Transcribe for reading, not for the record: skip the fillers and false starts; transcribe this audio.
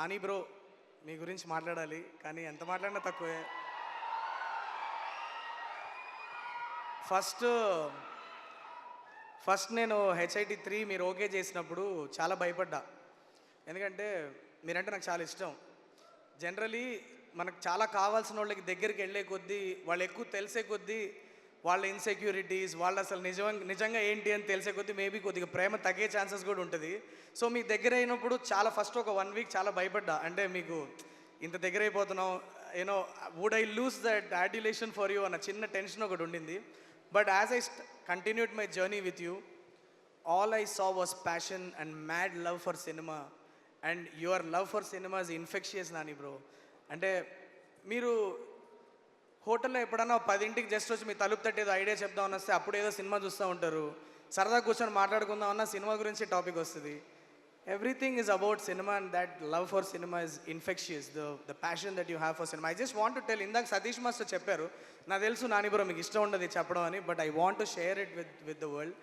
Nani bro మీ గురించి మాట్లాడాలి, కానీ ఎంత మాట్లాడినా తక్కువే. ఫస్ట్ ఫస్ట్ నేను హెచ్ఐటి 3 మీరు ఓకే చేసినప్పుడు చాలా భయపడ్డా. ఎందుకంటే మీరంటే నాకు చాలా ఇష్టం. జనరలీ మనకు చాలా కావాల్సిన వాళ్ళకి దగ్గరికి వెళ్ళే కొద్దీ, వాళ్ళు ఎక్కువ తెలిసే కొద్దీ, వాళ్ళ ఇన్సెక్యూరిటీస్, వాళ్ళు అసలు నిజంగా ఏంటి అని తెలిసే కొద్దీ మేబీ కొద్దిగా ప్రేమ తగ్గే ఛాన్సెస్ కూడా ఉంటుంది. సో మీ దగ్గర అయినప్పుడు చాలా ఫస్ట్ ఒక 1 వీక్ చాలా భయపడ్డా. అంటే మీకు ఇంత దగ్గర అయిపోతున్నాం, you know would I lose that adulation for you అన్న చిన్న టెన్షన్ ఒకటి ఉండింది. But as I continued my journey with you, all I saw was passion and mad love for cinema, and your love for cinema is infectious, Nani bro. అంటే మీరు హోటల్లో ఎప్పుడన్నా 10ంటికి just వచ్చి మీ తలుపు తట్టి ఏదో ఐడియా చెప్దామని వస్తే అప్పుడు ఏదో సినిమా చూస్తూ ఉంటారు, సరదా కూర్చొని మాట్లాడుకుందామన్నా సినిమా గురించి టాపిక్ వస్తుంది. Everything is about cinema and that love for cinema is infectious, the passion that you have for cinema. I just want to tell, ఇందాక సతీష్ మాస్టర్ చెప్పారు, నాకు తెలుసు నాని బ్రో మీకు ఇష్టం ఉండదు చెప్పడం అని, but I want to share it with the world.